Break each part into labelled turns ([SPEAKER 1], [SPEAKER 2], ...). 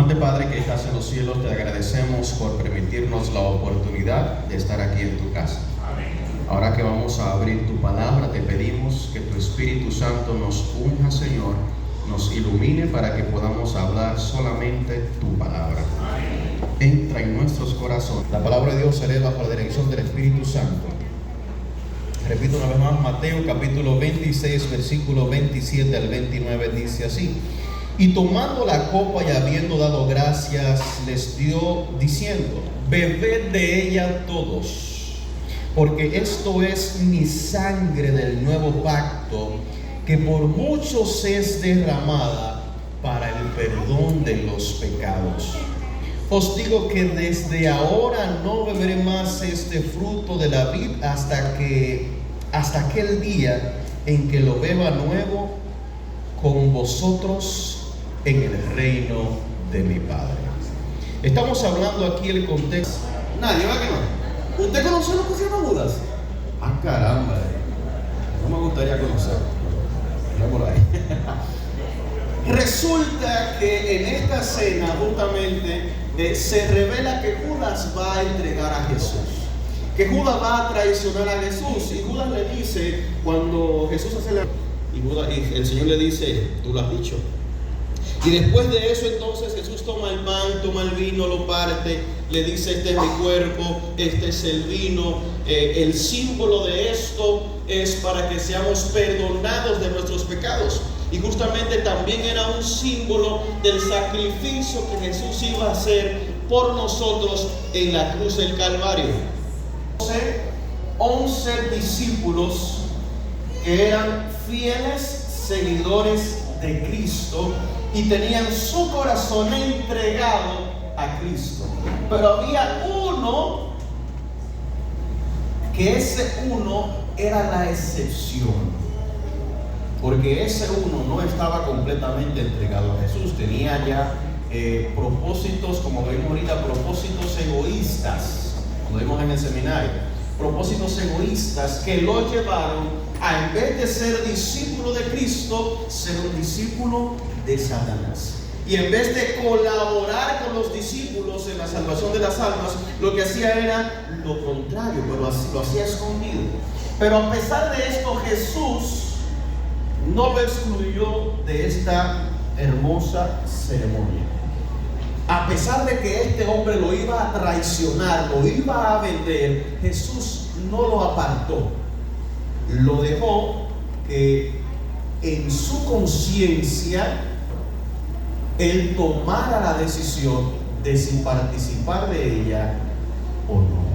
[SPEAKER 1] Amante Padre que estás en los cielos, te agradecemos por permitirnos la oportunidad de estar aquí en tu casa. Ahora que vamos a abrir tu palabra, te pedimos que tu Espíritu Santo nos unja, Señor, nos ilumine para que podamos hablar solamente tu palabra. Entra en nuestros corazones. La palabra de Dios se lee bajo la dirección del Espíritu Santo. Repito una vez más, Mateo capítulo 26, versículo 27 al 29 dice así: y tomando la copa y habiendo dado gracias, les dio diciendo: bebed de ella todos, porque esto es mi sangre del nuevo pacto, que por muchos es derramada para el perdón de los pecados. Os digo que desde ahora no beberé más este fruto de la vid hasta aquel día en que lo beba nuevo con vosotros en el reino de mi Padre. Estamos hablando aquí el contexto.
[SPEAKER 2] Nadie, ¿va que no? ¿Usted conoció lo que se llama Judas? Ah, caramba, no me gustaría conocerlo. No por ahí. Resulta que en esta cena justamente se revela que Judas va a entregar a Jesús, que Judas va a traicionar a Jesús. Y Judas le dice, cuando Jesús hace y el Señor le dice: tú lo has dicho. Y después de eso entonces Jesús toma el pan, toma el vino, lo parte, le dice: este es mi cuerpo, este es el vino. El símbolo de esto es para que seamos perdonados de nuestros pecados. Y justamente también era un símbolo del sacrificio que Jesús iba a hacer por nosotros en la cruz del Calvario. 11 discípulos que eran fieles seguidores de Cristo y tenían su corazón entregado a Cristo. Pero había uno que ese uno era la excepción, porque ese uno no estaba completamente entregado a Jesús. Tenía ya propósitos, como vimos ahorita, propósitos egoístas, como vimos en el seminario, propósitos egoístas que lo llevaron a, en vez de ser discípulo de Cristo, ser un discípulo de Satanás. Y en vez de colaborar con los discípulos en la salvación de las almas, lo que hacía era lo contrario, pero lo hacía escondido. Pero a pesar de esto, Jesús no lo excluyó de esta hermosa ceremonia. A pesar de que este hombre lo iba a traicionar, lo iba a vender, Jesús no lo apartó. Lo dejó que en su conciencia él tomara la decisión de si participar de ella o no.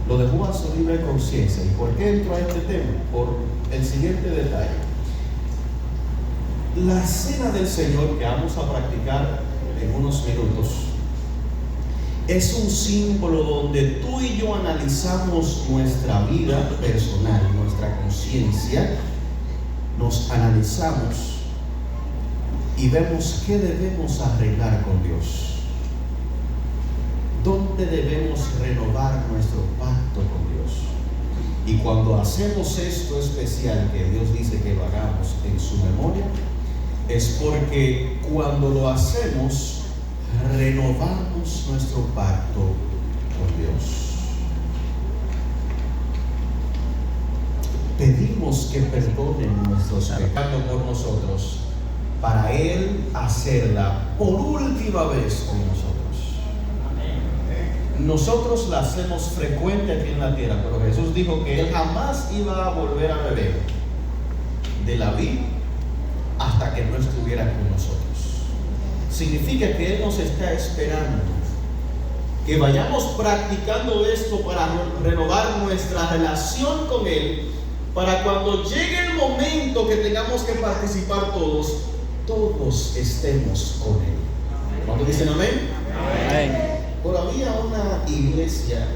[SPEAKER 2] Lo dejó a su libre conciencia. ¿Y por qué entró a este tema? Por el siguiente detalle. La cena del Señor que vamos a practicar en unos minutos es un símbolo donde tú y yo analizamos nuestra vida personal, nuestra conciencia, nos analizamos y vemos qué debemos arreglar con Dios, dónde debemos renovar nuestro pacto con Dios. Y cuando hacemos esto especial que Dios dice que lo hagamos en su memoria, es porque cuando lo hacemos renovamos nuestro pacto con Dios. Pedimos que perdone nuestros pecados por nosotros, para Él hacerla por última vez con nosotros. Nosotros la hacemos frecuente aquí en la tierra, pero Jesús dijo que Él jamás iba a volver a beber de la vid hasta que no estuviera con nosotros. Significa que Él nos está esperando que vayamos practicando esto para renovar nuestra relación con Él, para cuando llegue el momento que tengamos que participar todos estemos con Él. ¿Cuántos dicen amén? Amén. Pero había una iglesia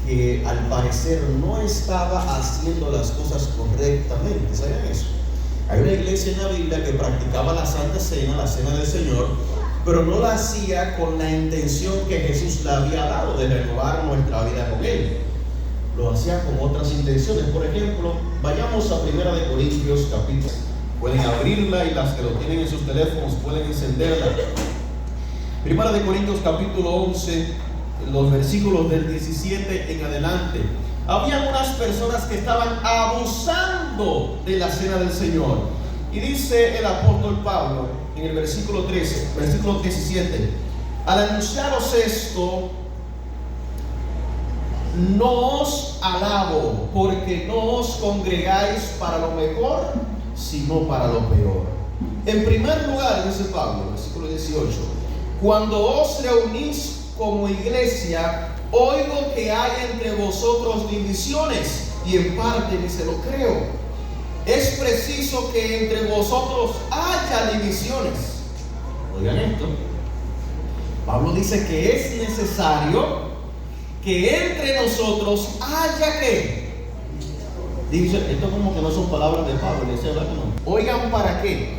[SPEAKER 2] que al parecer no estaba haciendo las cosas correctamente. ¿Saben eso? Hay una iglesia en la Biblia que practicaba la Santa Cena, la Cena del Señor, pero no la hacía con la intención que Jesús le había dado de renovar nuestra vida con Él. Lo hacía con otras intenciones. Por ejemplo, vayamos a 1 Corintios capítulo. Pueden abrirla y las que lo tienen en sus teléfonos pueden encenderla. Primera de Corintios capítulo 11, los versículos del 17 en adelante. Había unas personas que estaban abusando de la cena del Señor. Y dice el apóstol Pablo en el versículo 13, versículo 17: al anunciaros esto, no os alabo, porque no os congregáis para lo mejor, sino para lo peor. En primer lugar, dice Pablo, versículo 18: cuando os reunís como iglesia, oigo que hay entre vosotros divisiones, y en parte ni se lo creo. Es preciso que entre vosotros haya divisiones. Oigan esto. Pablo dice que es necesario que entre nosotros haya que división. Esto como que no son palabras de Pablo, no. Oigan, ¿para qué?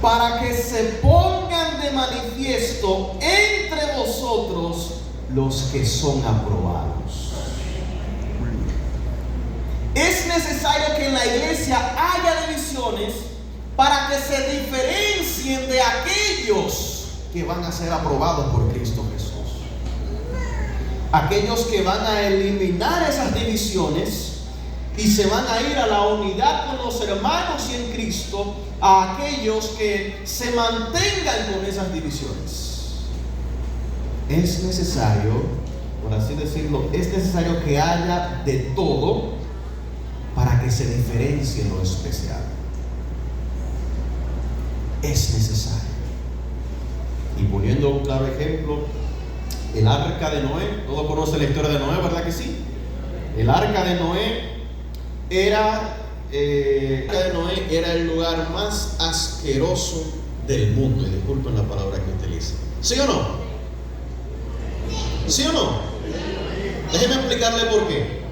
[SPEAKER 2] Para que se pongan de manifiesto entre vosotros los que son aprobados. Es necesario que en la iglesia haya divisiones para que se diferencien de aquellos que van a ser aprobados por Cristo Jesús. Aquellos que van a eliminar esas divisiones y se van a ir a la unidad con los hermanos y en Cristo, a aquellos que se mantengan con esas divisiones. Es necesario, por así decirlo, es necesario que haya de todo para que se diferencie lo especial. Es necesario. Y poniendo un claro ejemplo, el arca de Noé, todos conocen la historia de Noé, ¿verdad que sí? El arca de Noé era el lugar más asqueroso del mundo. Y disculpen la palabra que utilice. ¿Sí o no? ¿Sí o no? Déjenme explicarle por qué.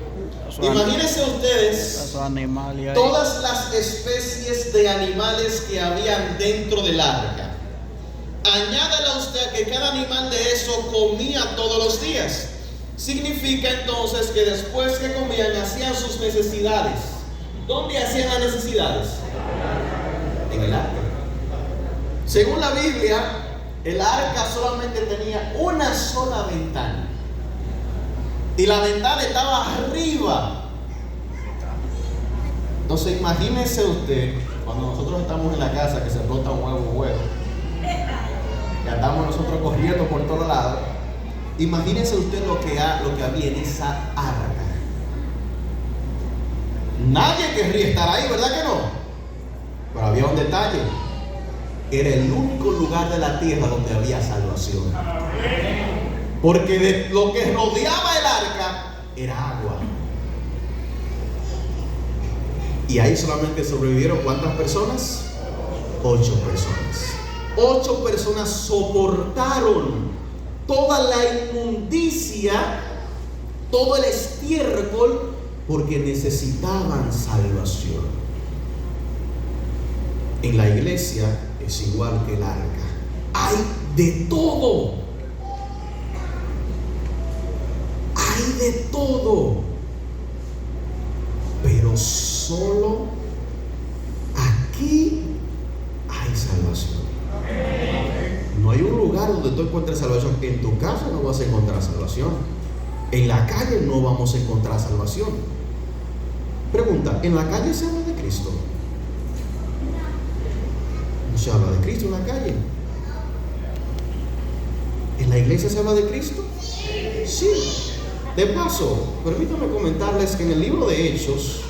[SPEAKER 2] Imagínense ustedes todas las especies de animales que habían dentro del arca. Añádale a usted que cada animal de eso comía todos los días. Significa entonces que después que comían hacían sus necesidades. ¿Dónde hacían las necesidades? En el arca. Según la Biblia, el arca solamente tenía una sola ventana. Y la ventana estaba arriba. Entonces imagínese usted, cuando nosotros estamos en la casa que se rota un huevo, que andamos nosotros corriendo por todos lados. Imagínese usted lo que había en esa arca. Nadie querría estar ahí, ¿verdad que no? Pero había un detalle. Era el único lugar de la tierra donde había salvación. Porque de lo que rodeaba el arca era agua. Y ahí solamente sobrevivieron ¿cuántas personas? 8 personas. 8 personas soportaron toda la inmundicia, todo el estiércol, porque necesitaban salvación. En la iglesia es igual que el arca. Hay de todo. Hay de todo. Pero solo aquí hay salvación. No hay un lugar donde tú encuentres salvación. En tu casa no vas a encontrar salvación. En la calle no vamos a encontrar salvación. Pregunta, ¿en la calle se habla de Cristo? ¿No se habla de Cristo en la calle? ¿En la iglesia se habla de Cristo? Sí. De paso, permítanme comentarles que en el libro de Hechos,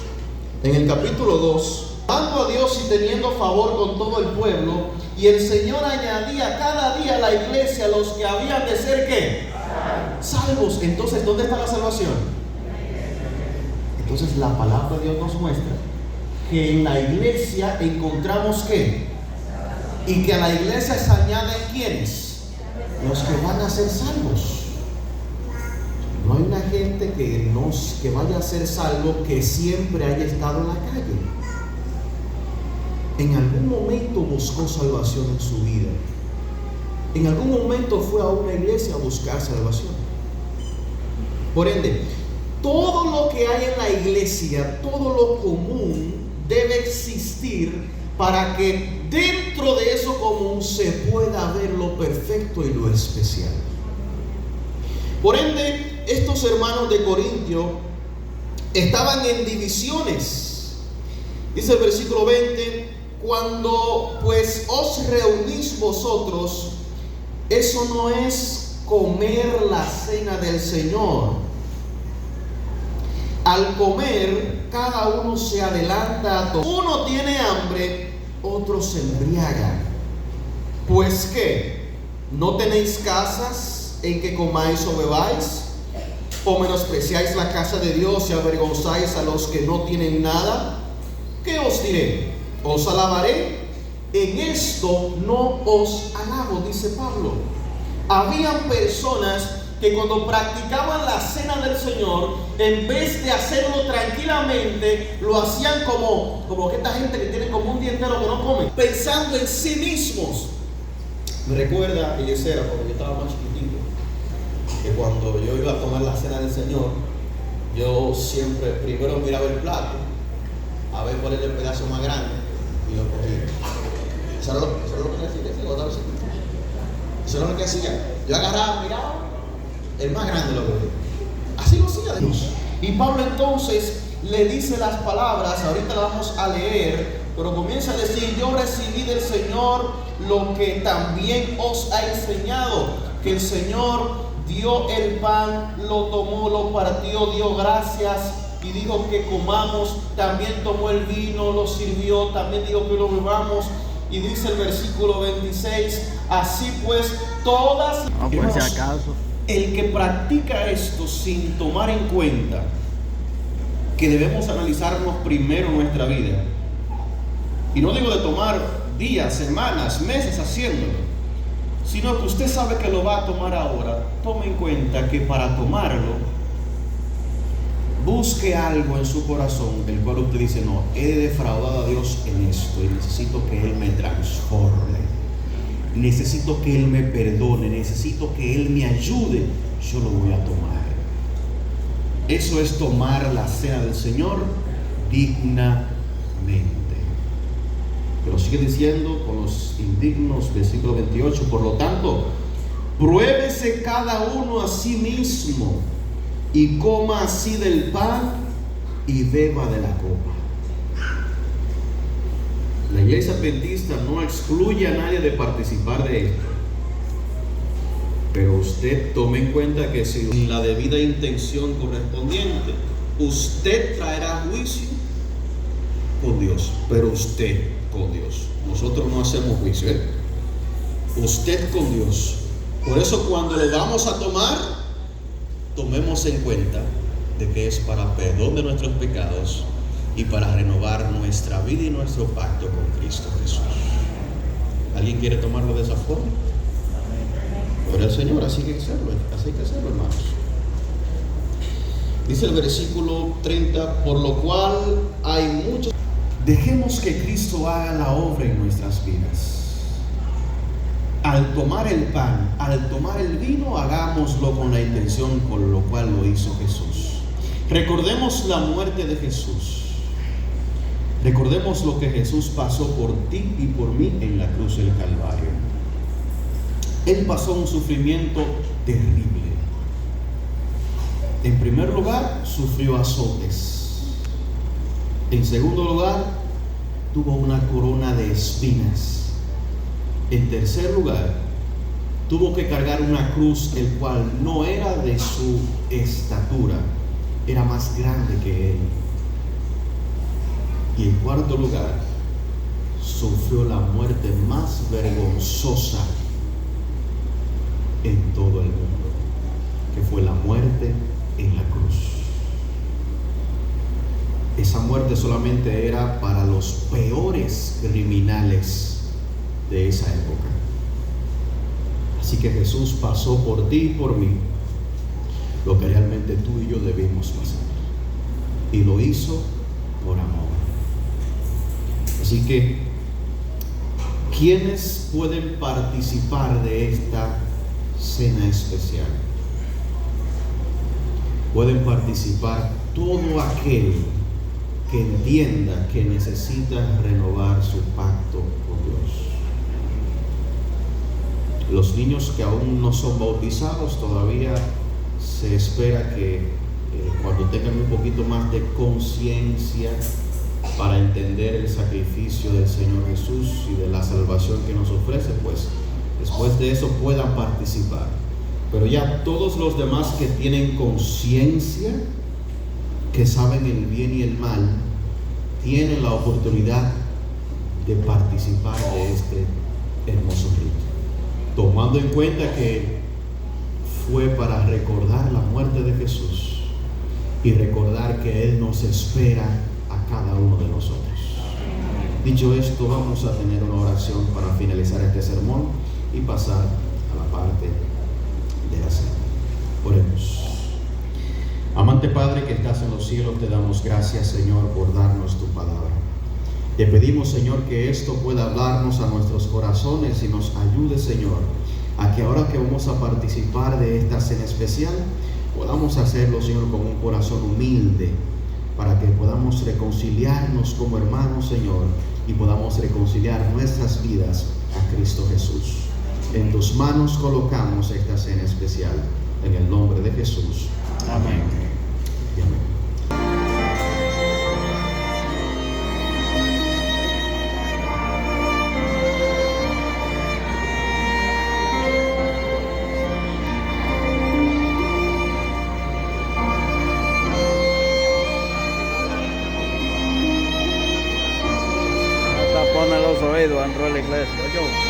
[SPEAKER 2] en el capítulo 2, dando a Dios y teniendo favor con todo el pueblo, y el Señor añadía cada día a la iglesia los que habían de ser ¿qué? Salvos. Entonces, ¿dónde está la salvación? Entonces la palabra de Dios nos muestra que en la iglesia encontramos ¿qué? Y que a la iglesia se añaden ¿quiénes? Los que van a ser salvos. No hay una gente que vaya a ser salvo que siempre haya estado en la calle. En algún momento buscó salvación en su vida. En algún momento fue a una iglesia a buscar salvación. Por ende, todo lo que hay en la iglesia, todo lo común, debe existir para que dentro de eso común se pueda ver lo perfecto y lo especial. Por ende, estos hermanos de Corintio estaban en divisiones. Dice el versículo 20: cuando pues os reunís vosotros, eso no es comer la cena del Señor. Al comer, cada uno se adelanta a todo. Uno tiene hambre, otro se embriaga. Pues ¿qué? ¿No tenéis casas en que comáis o bebáis? ¿O menospreciáis la casa de Dios y avergonzáis a los que no tienen nada? ¿Qué os diré? ¿Os alabaré? En esto no os alabo, dice Pablo. Habían personas que cuando practicaban la cena del Señor, en vez de hacerlo tranquilamente, lo hacían como que esta gente que tiene como un día entero que no come, pensando en sí mismos. Me recuerda, y ese era cuando yo estaba más chiquitito, que cuando yo iba a tomar la cena del Señor, yo siempre primero miraba el plato, a ver cuál era el pedazo más grande, y lo cogía. Eso era lo que hacía, eso era lo que hacía. Yo agarraba, miraba, el más grande lo cogía. Así lo hacía Dios. Y Pablo entonces le dice las palabras, ahorita las vamos a leer, pero comienza a decir: yo recibí del Señor lo que también os ha enseñado, que el Señor dio el pan, lo tomó, lo partió, dio gracias y dijo que comamos. También tomó el vino, lo sirvió, también dijo que lo bebamos. Y dice el versículo 26: así pues, todas,
[SPEAKER 3] por si acaso,
[SPEAKER 2] el que practica esto sin tomar en cuenta que debemos analizarnos primero nuestra vida, y no digo de tomar días, semanas, meses haciéndolo, sino que usted sabe que lo va a tomar ahora, tome en cuenta que para tomarlo, busque algo en su corazón del cual usted dice: no, he defraudado a Dios en esto y necesito que Él me transforme, necesito que Él me perdone, necesito que Él me ayude. Yo lo voy a tomar. Eso es tomar la cena del Señor dignamente. Pero sigue diciendo con los indignos, versículo 28: por lo tanto, pruébese cada uno a sí mismo y coma así del pan y beba de la copa. La iglesia adventista no excluye a nadie de participar de esto, pero usted tome en cuenta que sin la debida intención correspondiente, usted traerá juicio con Dios, pero usted con Dios. Nosotros no hacemos juicio, usted con Dios. Por eso cuando lo vamos a tomar, tomemos en cuenta de que es para perdón de nuestros pecados y para renovar nuestra vida y nuestro pacto con Cristo Jesús. ¿Alguien quiere tomarlo de esa forma? Gloria al Señor, así hay que hacerlo, hermanos. Dice el versículo 30: por lo cual hay muchos. Dejemos que Cristo haga la obra en nuestras vidas. Al tomar el pan, al tomar el vino, hagámoslo con la intención con lo cual lo hizo Jesús. Recordemos la muerte de Jesús. Recordemos lo que Jesús pasó por ti y por mí en la cruz del Calvario. Él pasó un sufrimiento terrible. En primer lugar, sufrió azotes. En segundo lugar, tuvo una corona de espinas. En tercer lugar, tuvo que cargar una cruz, el cual no era de su estatura, era más grande que él. Y en cuarto lugar, sufrió la muerte más vergonzosa en todo el mundo, que fue la muerte en la cruz. Esa muerte solamente era para los peores criminales de esa época. Así que Jesús pasó por ti y por mí lo que realmente tú y yo debimos pasar, y lo hizo por amor. Así que, ¿quiénes pueden participar de esta cena especial? Pueden participar todo aquel que entienda que necesita renovar su pacto con Dios. Los niños que aún no son bautizados, todavía se espera que cuando tengan un poquito más de conciencia para entender el sacrificio del Señor Jesús y de la salvación que nos ofrece, pues después de eso puedan participar. Pero ya todos los demás que tienen conciencia, que saben el bien y el mal, tienen la oportunidad de participar de este hermoso rito, tomando en cuenta que fue para recordar la muerte de Jesús y recordar que Él nos espera a cada uno de nosotros. Dicho esto, vamos a tener una oración para finalizar este sermón y pasar a la parte de la cena. Oremos. Amante Padre que estás en los cielos, te damos gracias, Señor, por darnos tu palabra. Te pedimos, Señor, que esto pueda hablarnos a nuestros corazones y nos ayude, Señor, a que ahora que vamos a participar de esta cena especial, podamos hacerlo, Señor, con un corazón humilde, para que podamos reconciliarnos como hermanos, Señor, y podamos reconciliar nuestras vidas a Cristo Jesús. En tus manos colocamos esta cena especial, en el nombre de Jesús. Amén. Y amén.
[SPEAKER 3] Pone los oídos, entró a la iglesia. Yo.